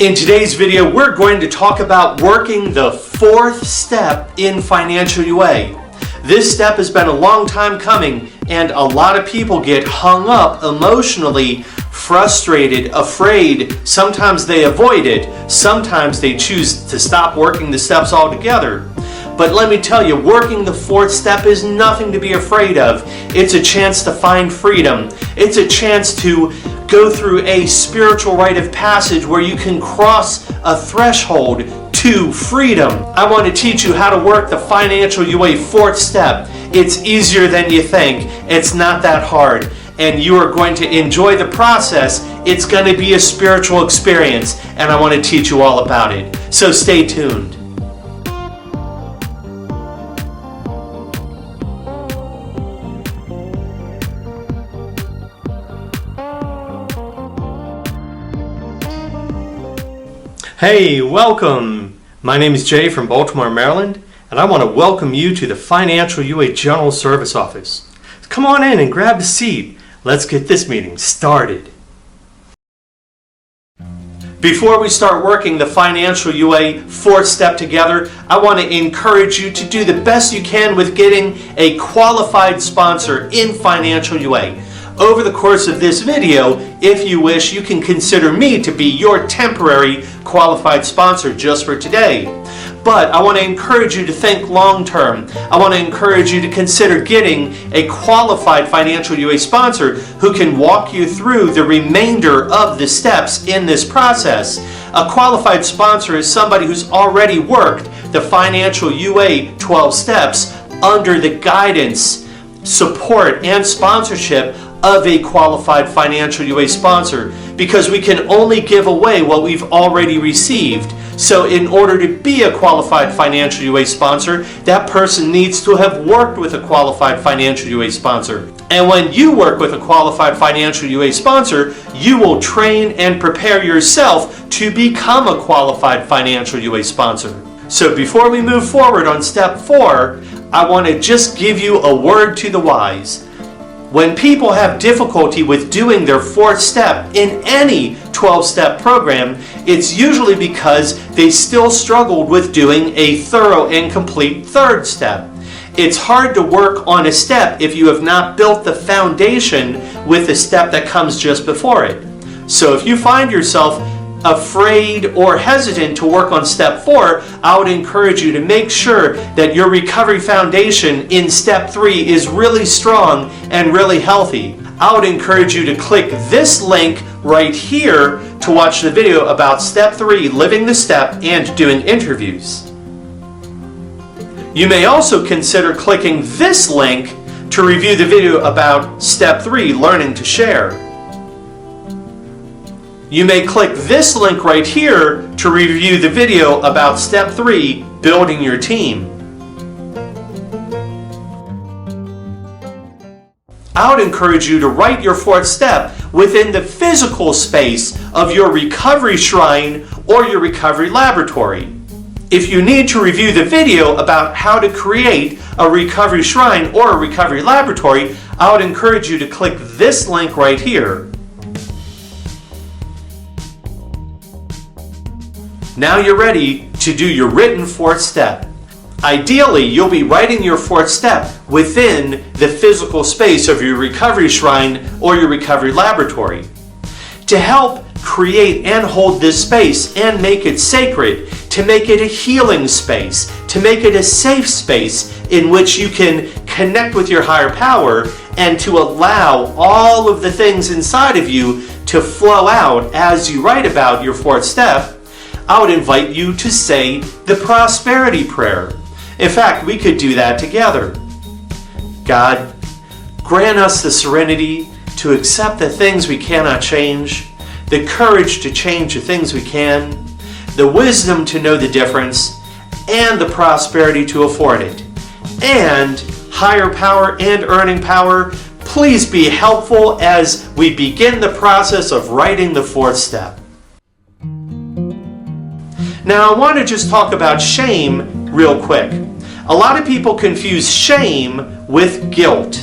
In today's video, we're going to talk about working the fourth step in financial UA. This step has been a long time coming, and a lot of people get hung up emotionally, frustrated, afraid. Sometimes they avoid it. Sometimes they choose to stop working the steps altogether. But let me tell you, working the fourth step is nothing to be afraid of. It's a chance to find freedom. It's a chance to go through a spiritual rite of passage where you can cross a threshold to freedom. I want to teach you how to work the financial UA fourth step. It's easier than you think. It's not that hard. And you are going to enjoy the process. It's going to be a spiritual experience, and I want to teach you all about it. So stay tuned. Hey, welcome! My name is Jay from Baltimore, Maryland, and I want to welcome you to the Financial UA General Service Office. Come on in and grab a seat. Let's get this meeting started. Before we start working the Financial UA fourth step together, I want to encourage you to do the best you can with getting a qualified sponsor in Financial UA. Over the course of this video, if you wish, you can consider me to be your temporary qualified sponsor just for today. But I want to encourage you to think long term. I want to encourage you to consider getting a qualified financial UA sponsor who can walk you through the remainder of the steps in this process. A qualified sponsor is somebody who's already worked the financial UA 12 steps under the guidance, support, and sponsorship of a qualified financial UA sponsor, because we can only give away what we've already received. So in order to be a qualified financial UA sponsor, that person needs to have worked with a qualified financial UA sponsor. And when you work with a qualified financial UA sponsor, you will train and prepare yourself to become a qualified financial UA sponsor. So before we move forward on step 4, I want to just give you a word to the wise. When people have difficulty with doing their fourth step in any 12-step program, it's usually because they still struggled with doing a thorough and complete third step. It's hard to work on a step if you have not built the foundation with the step that comes just before it. So if you find yourself afraid or hesitant to work on step 4, I would encourage you to make sure that your recovery foundation in step 3 is really strong and really healthy. I would encourage you to click this link right here to watch the video about step 3, living the step and doing interviews. You may also consider clicking this link to review the video about step 3, learning to share. You may click this link right here to review the video about step 3, building your team. I would encourage you to write your fourth step within the physical space of your recovery shrine or your recovery laboratory. If you need to review the video about how to create a recovery shrine or a recovery laboratory, I would encourage you to click this link right here. Now you're ready to do your written fourth step. Ideally, you'll be writing your fourth step within the physical space of your recovery shrine or your recovery laboratory. To help create and hold this space and make it sacred, to make it a healing space, to make it a safe space in which you can connect with your higher power and to allow all of the things inside of you to flow out as you write about your fourth step, I would invite you to say the prosperity prayer. In fact, we could do that together. God, grant us the serenity to accept the things we cannot change, the courage to change the things we can, the wisdom to know the difference, and the prosperity to afford it. And higher power and earning power, please be helpful as we begin the process of writing the fourth step. Now I want to just talk about shame real quick. A lot of people confuse shame with guilt.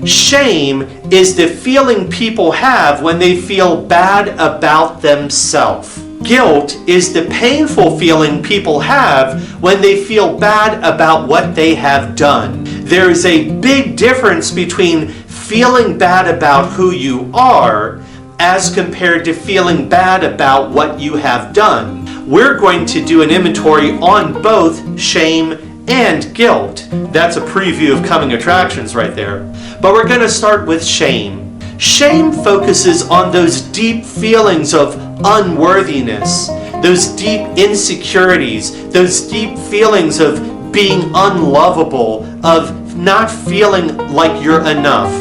Shame is the feeling people have when they feel bad about themselves. Guilt is the painful feeling people have when they feel bad about what they have done. There is a big difference between feeling bad about who you are as compared to feeling bad about what you have done. We're going to do an inventory on both shame and guilt. That's a preview of coming attractions right there. But we're going to start with shame. Shame focuses on those deep feelings of unworthiness, those deep insecurities, those deep feelings of being unlovable, of not feeling like you're enough.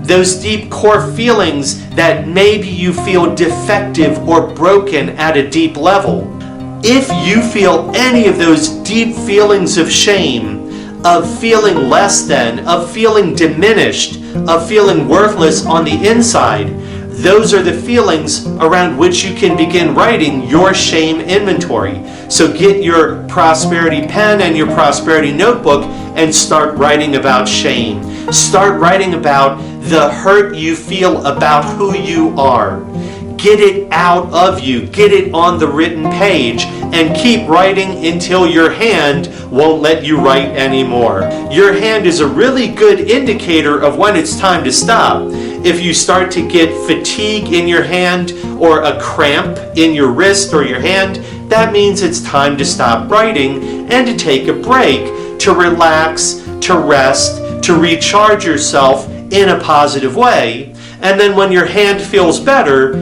Those deep core feelings that maybe you feel defective or broken at a deep level. If you feel any of those deep feelings of shame, of feeling less than, of feeling diminished, of feeling worthless on the inside, those are the feelings around which you can begin writing your shame inventory. So get your prosperity pen and your prosperity notebook and start writing about shame. Start writing about the hurt you feel about who you are. Get it out of you. Get it on the written page and keep writing until your hand won't let you write anymore. Your hand is a really good indicator of when it's time to stop. If you start to get fatigue in your hand or a cramp in your wrist or your hand, that means it's time to stop writing and to take a break, to relax, to rest, to recharge yourself in a positive way. And then when your hand feels better,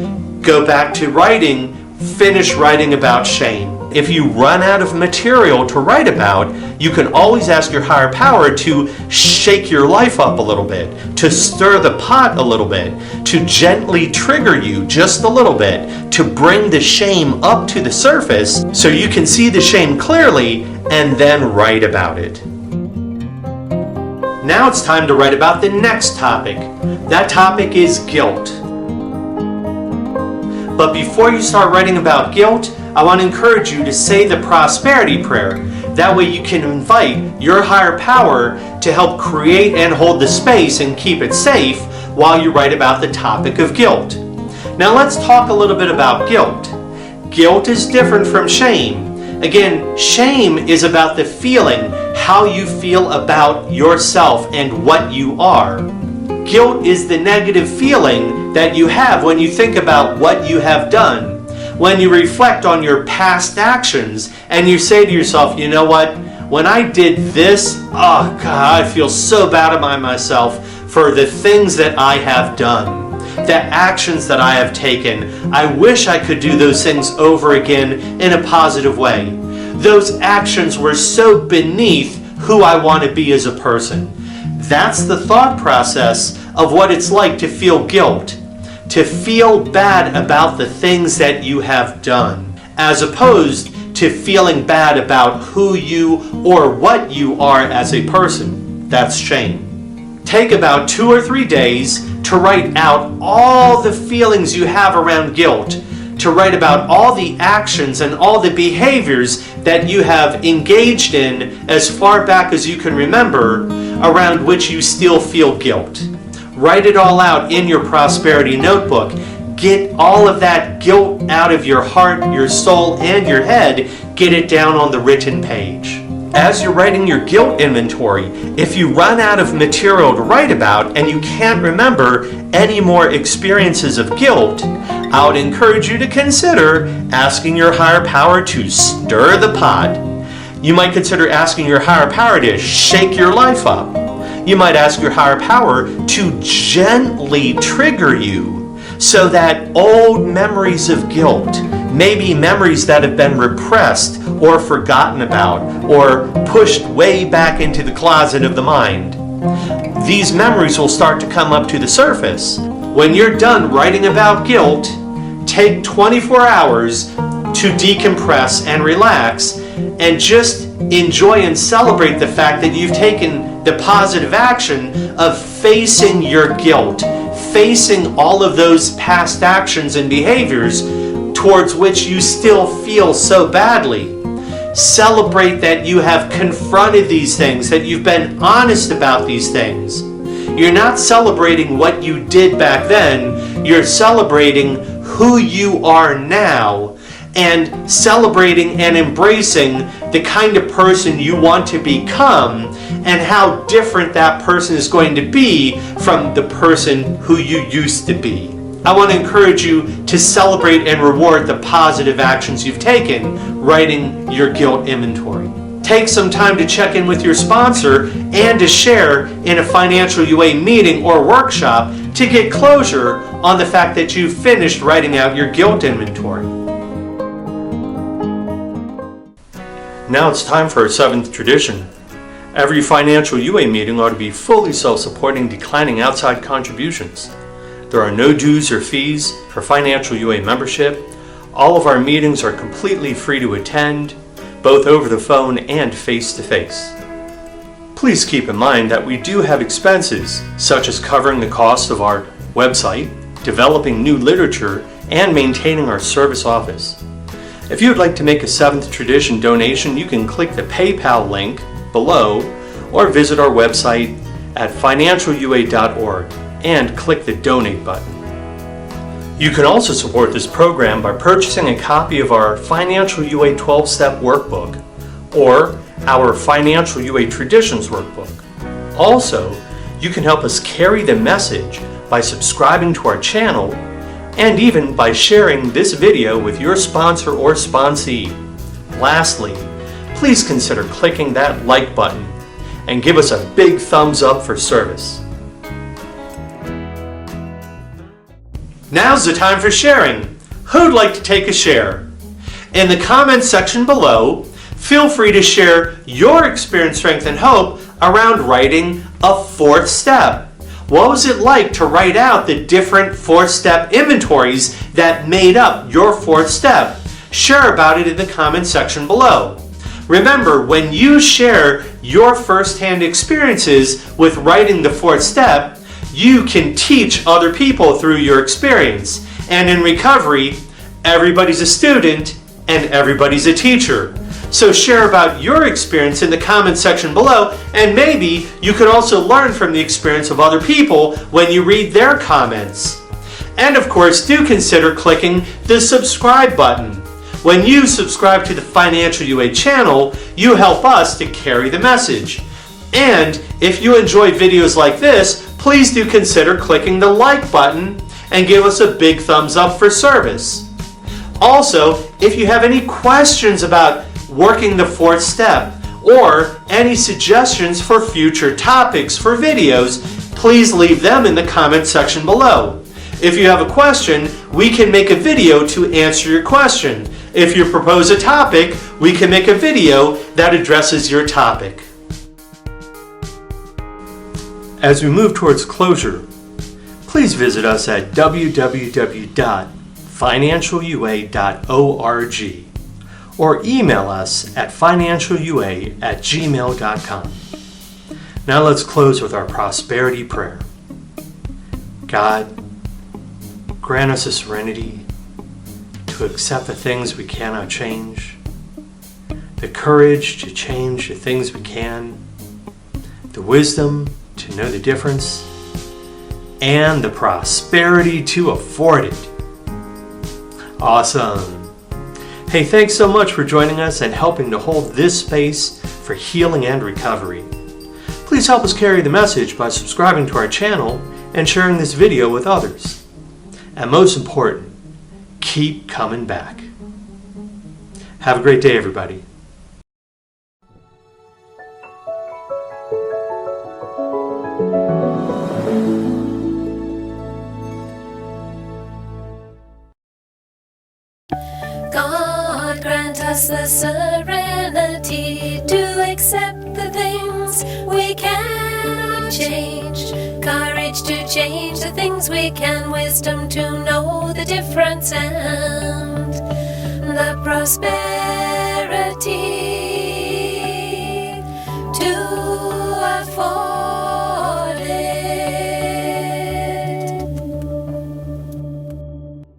go back to writing, finish writing about shame. If you run out of material to write about, you can always ask your higher power to shake your life up a little bit, to stir the pot a little bit, to gently trigger you just a little bit, to bring the shame up to the surface so you can see the shame clearly and then write about it. Now it's time to write about the next topic. That topic is guilt. But before you start writing about guilt, I want to encourage you to say the prosperity prayer. That way you can invite your higher power to help create and hold the space and keep it safe while you write about the topic of guilt. Now let's talk a little bit about guilt. Guilt is different from shame. Again, shame is about the feeling, how you feel about yourself and what you are. Guilt is the negative feeling that you have when you think about what you have done. When you reflect on your past actions and you say to yourself, you know what, when I did this, oh God, I feel so bad about myself for the things that I have done, the actions that I have taken. I wish I could do those things over again in a positive way. Those actions were so beneath who I want to be as a person. That's the thought process of what it's like to feel guilt. To feel bad about the things that you have done, as opposed to feeling bad about who you or what you are as a person. That's shame. Take about 2 or 3 days to write out all the feelings you have around guilt, to write about all the actions and all the behaviors that you have engaged in as far back as you can remember around which you still feel guilt. Write it all out in your prosperity notebook. Get all of that guilt out of your heart, your soul, and your head. Get it down on the written page. As you're writing your guilt inventory, if you run out of material to write about and you can't remember any more experiences of guilt, I would encourage you to consider asking your higher power to stir the pot. You might consider asking your higher power to shake your life up. You might ask your higher power to gently trigger you so that old memories of guilt, maybe memories that have been repressed or forgotten about or pushed way back into the closet of the mind, these memories will start to come up to the surface. When you're done writing about guilt, take 24 hours to decompress and relax and just enjoy and celebrate the fact that you've taken the positive action of facing your guilt, facing all of those past actions and behaviors towards which you still feel so badly. Celebrate that you have confronted these things, that you've been honest about these things. You're not celebrating what you did back then, you're celebrating who you are now and celebrating and embracing the kind of person you want to become and how different that person is going to be from the person who you used to be. I want to encourage you to celebrate and reward the positive actions you've taken, writing your guilt inventory. Take some time to check in with your sponsor and to share in a financial UA meeting or workshop to get closure on the fact that you've finished writing out your guilt inventory. Now it's time for our 7th tradition. Every financial UA meeting ought to be fully self-supporting, declining outside contributions. There are no dues or fees for financial UA membership. All of our meetings are completely free to attend, both over the phone and face-to-face. Please keep in mind that we do have expenses, such as covering the cost of our website, developing new literature, and maintaining our service office. If you would like to make a 7th tradition donation, you can click the PayPal link below or visit our website at financialua.org and click the donate button. You can also support this program by purchasing a copy of our Financial UA 12-Step Workbook or our Financial UA Traditions Workbook. Also, you can help us carry the message by subscribing to our channel and even by sharing this video with your sponsor or sponsee. Lastly, please consider clicking that like button and give us a big thumbs up for service. Now's the time for sharing. Who'd like to take a share? In the comments section below, feel free to share your experience, strength, and hope around writing a 4th step. What was it like to write out the different 4th step inventories that made up your 4th step? Share about it in the comments section below. Remember, when you share your first-hand experiences with writing the 4th step, you can teach other people through your experience. And in recovery, everybody's a student and everybody's a teacher. So share about your experience in the comments section below, and maybe you can also learn from the experience of other people when you read their comments. And of course, do consider clicking the subscribe button. When you subscribe to the Financial UA channel, you help us to carry the message. And if you enjoy videos like this, please do consider clicking the like button and give us a big thumbs up for service. Also, if you have any questions about working the 4th step or any suggestions for future topics for videos, please leave them in the comments section below. If you have a question, we can make a video to answer your question. If you propose a topic, we can make a video that addresses your topic. As we move towards closure, please visit us at www.financialua.org or email us at financialua@gmail.com. Now let's close with our prosperity prayer. God, grant us the serenity to accept the things we cannot change, the courage to change the things we can, the wisdom to know the difference, and the prosperity to afford it. Awesome. Hey, thanks so much for joining us and helping to hold this space for healing and recovery. Please help us carry the message by subscribing to our channel and sharing this video with others. And most important, keep coming back. Have a great day, everybody. God grant us the serenity to accept the things we cannot change, courage to change the things we can, wisdom to know the difference, and the prosperity